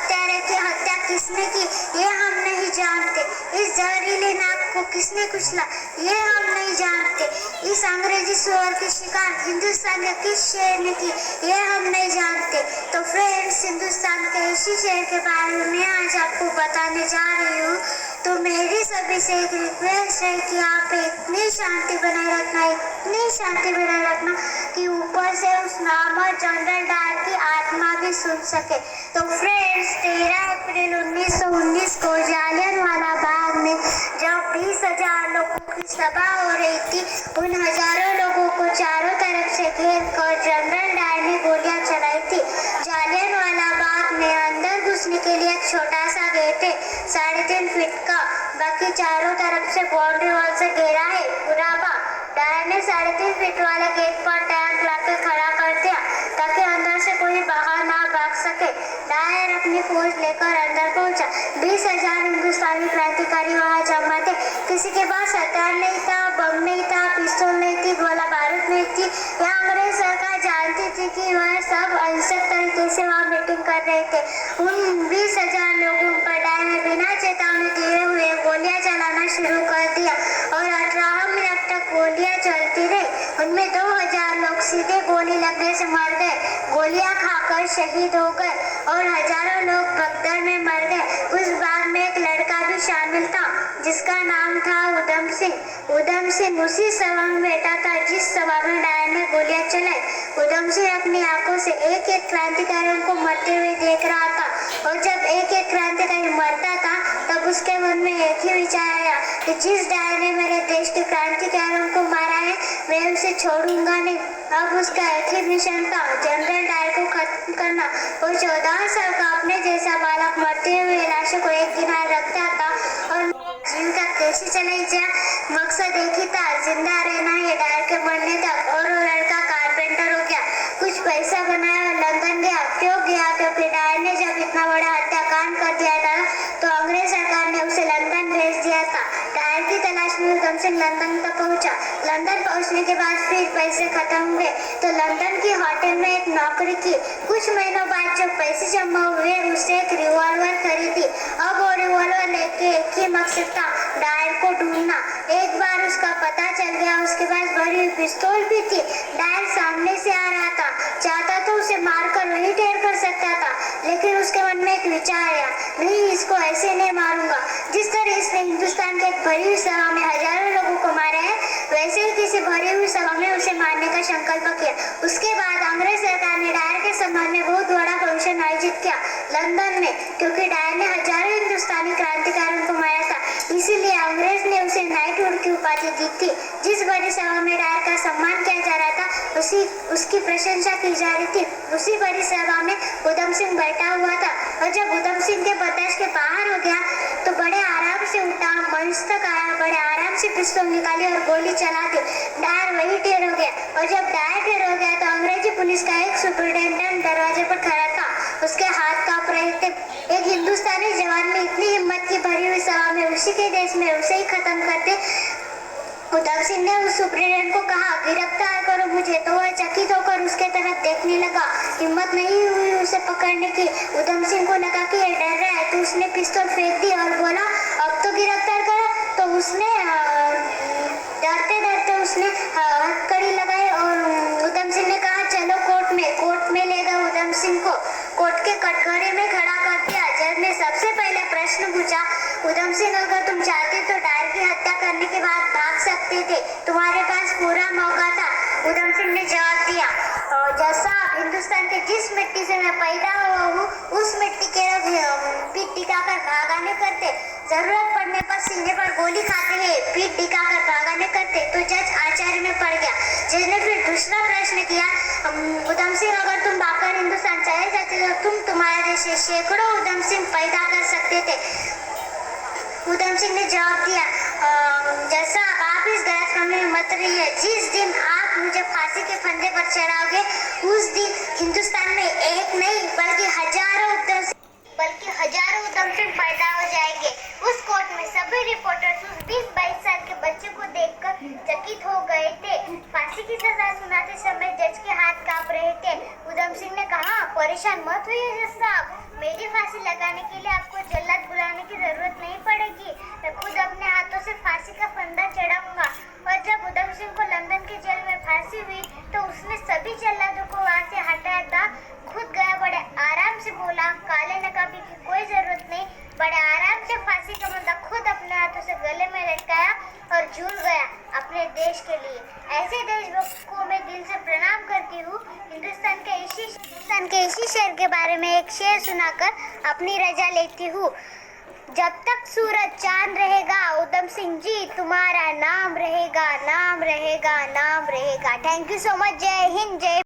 हत्यारे की हत्या किसने की ये हम नहीं जानते। इस जहरीले नाग को किसने कुचला ये हम नहीं जानते। इस अंग्रेजी सुअर की शिकार हिंदुस्तान के किस शेर ने की ये हम नहीं जानते। तो फ्रेंड्स, हिंदुस्तान के इसी शेर के बारे में आज आपको बताने जा रही हूँ। तो मेरी सभी से एक रिक्वेस्ट है कि आप इतनी शांति बनाए रखना, इतनी शांति बनाए रखना कि ऊपर से उस नामर जनरल डायर की आत्मा भी सुन सके। तो फ्रेंड्स, 13 अप्रैल 1919 को जालियनवाला बाग में जब 20,000 लोगों की सभा हो रही थी, उन हजारों लोगों को चारों तरफ से घेर कर जनरल डायर ने गोलियां चलाई थी। जालियनवाला बाग में अंदर घुसने के लिए एक छोटा सा गेट है 3.5 फीट का, बाकी चारों तरफ से बाउंड्री वॉल से घेरा है पूरा बाग। डायर ने 3.5 फीट वाले गेट पर टैंक लाकर खड़ा कर दिया ताकि अंदर से कोई बाहर ना भाग सके। डायर अपनी फौज लेकर अंदर पहुंचा। 20,000 हिंदुस्तानी क्रांतिकारी वहां जमा थे। किसी के पास हथियार नहीं था, बम नहीं था, पिस्तौल नहीं थी, गोला बारूद नहीं थी। यह अंग्रेज सरकार जानती थी कि वह सब अहिंसक तरीके से वहाँ मीटिंग कर रहे थे। उन 20,000 लोगों पर डायर ने बिना चेतावनी दिए हुए गोलियां चलाना शुरू कर दिया और 18 मिनट तक गोलियां चलती रही। उनमें 2,000 लोग सीधे गोली लगने से मर गए, गोलियां खाकर शहीद हो गए और हजारों लोग भगदड़ में मर गए। उस बाग में एक लड़का भी शामिल था जिसका नाम था उधम सिंह। उधम सिंह उसी सभा में बैठा था जिस सभा में डायर ने गोलियां चलाई। उधम सिंह अपनी आंखों से एक एक क्रांतिकारियों को मरते हुए देख रहा था और जब एक एक क्रांतिकारी मरता था तब उसके मन में एक ही विचार आया कि जिस डायर ने मेरे देश के क्रांतिकारियों को मारा है मैं उसे छोड़ूंगा नहीं। अब उसका एक ही मिशन था, जनरल डायर को खत्म करना। वो 14 साल का अपने जैसा बालक मरते हुए लाशों को एक किनारे रखता था और जिनका कैसे चलाई जा मकसद एक ही था, जिंदा रहना है डायर के मरने तक। और वो लड़का कारपेंटर हो गया, कुछ पैसा बनाया और लंदन गया। क्यों गया? क्योंकि डायर ने जब इतना बड़ा हत्याकांड कर दिया था तो अंग्रेज सरकार ने उसे लंदन भेज दिया था। डायर की तलाश में उधम सिंह लंदन तक पहुंचा। लंदन पहुंचने के बाद फिर पैसे खत्म हुए तो लंदन की होटल में एक नौकरी की। कुछ महीनों बाद जब पैसे जमा हुए उसे एक रिवॉल्वर खरीदी। अब वो रिवॉल्वर लेके एक ही मकसद था, डायर को ढूंढना। एक बार उसका पता चल गया, उसके पास भरी हुई पिस्तौल भी थी। डायर सामने से आ रहा था, चाहता तो उसे मारकर वही ढेर कर सकता था, लेकिन उसके मन में एक विचार आया, नहीं इसको ऐसे नहीं मारूंगा। जिस तरह इसने हिंदुस्तान के एक भरी हुई सभा में हजारों लोगों को मारा है वैसे ही किसी भरी हुई सभा में उसे मारने का संकल्प किया। उसके बाद अंग्रेज सरकार ने डायर के सम्मान में बहुत बड़ा फंक्शन आयोजित किया लंदन में, क्योंकि डायर ने हजारों हिंदुस्तानी क्रांतिकारियों को मारा था। इसीलिए अंग्रेज ने उसे नाइटहुड की उपाधि दी थी। जिस बड़ी सभा में डायर का सम्मान किया जा रहा था उसकी प्रशंसा की जा रही थी, उसी बड़ी सभा में उधम सिंह बैठा हुआ था। और जब उधम सिंह के बर्दाश्त के बाहर हो गया तो बड़े आराम से उठा, मंच तक आया, बड़े आराम से पिस्तौल निकाली और गोली चला दी। डायर वही ढेर हो गया और जब डायर ढेर हो गया तो अंग्रेजी पुलिस का एक सुपरिटेंडेंट दरवाजे पर खड़ा था, उसके हाथ कांप रहे थे। एक हिंदुस्तानी जवान ने इतनी हिम्मत की भरी हुई सभा में उसी के देश में उसे ही खत्म करते। उधम सिंह ने उस सुपरिटेंडेंट को कहा, गिरफ्तार करो मुझे। तो वह चकित होकर उसके तरफ देखने लगा, हिम्मत नहीं हुई उसे पकड़ने की। उधम सिंह को लगा कि ये डर रहा है तो उसने पिस्तौल फेंक दी और बोला, अब तो गिरफ्तार करो। तो उसने डरते डरते उसने हथकड़ी लगाई और उधम सिंह ने कहा, चलो कोर्ट में ले गए उधम सिंह को। कोर्ट के कटघरे में खड़ा कर दिया। जज ने सबसे पहले प्रश्न पूछा, उधम सिंह अगर तुम चाहते तो डायर की हत्या करने के बाद भाग सकते थे, तुम्हारे पास पूरा मौका था। उधम सिंह ने जवाब दिया, जैसा हिंदुस्तान के जिस मिट्टी से मैं पैदा हुआ हूँ उस मिट्टी के पीठ टिकाकर भागा नहीं करते, जरूरत पड़ने पर सीने पर गोली खाते हैं, पीठ टिकाकर भागा नहीं करते। तो जज आश्चर्य में पड़ गया। जज ने फिर दूसरा प्रश्न किया, उधम सिंह अगर तुम भागकर हिंदुस्तान चले जाते तो तुम्हारे देश से सैकड़ों उधम सिंह पैदा कर सकते थे। उधम सिंह ने जवाब दिया, जैसा आप इस गलतफहमी में मत रहिए, जिस दिन आप मुझे फांसी के फंदे पर चढ़ाओगे उस दिन हिंदुस्तान में एक नहीं बल्कि हजारों उधम सिंह पैदा हो जाएंगे। उस कोर्ट में सभी रिपोर्टर्स उस 20-22 साल के बच्चे को देखकर चकित हो गए थे। फांसी की सजा सुनाते समय जज के हाथ कांप रहे थे। उधम सिंह ने कहा, परेशान मत होइए जज साहब, मेरी फांसी लगा बचाने के लिए आपको जल्लाद बुलाने की जरूरत नहीं पड़ेगी। मैं खुद अपने हाथों से फांसी का फंदा चढ़ाऊंगा। और जब उधम सिंह को लंदन के जेल में फांसी हुई तो उसने सभी जल्लादों को वहां से हटाया था। खुद गया, बड़े आराम से बोला, काले नकाबी की कोई जरूरत नहीं। बड़े आराम से फांसी का फंदा खुद अपने हाथों से गले में लटकाया और झूल गया अपने देश के लिए। ऐसे देशभक्त को मैं दिल से प्रणाम करती हूँ। हिंदुस्तान के इसी शेर के बारे में एक शेर सुनाकर अपनी रजा लेती हूँ। जब तक सूरज चांद रहेगा उधम सिंह जी, तुम्हारा नाम रहेगा, नाम रहेगा, नाम रहेगा। Thank you so much. जय हिंद, जय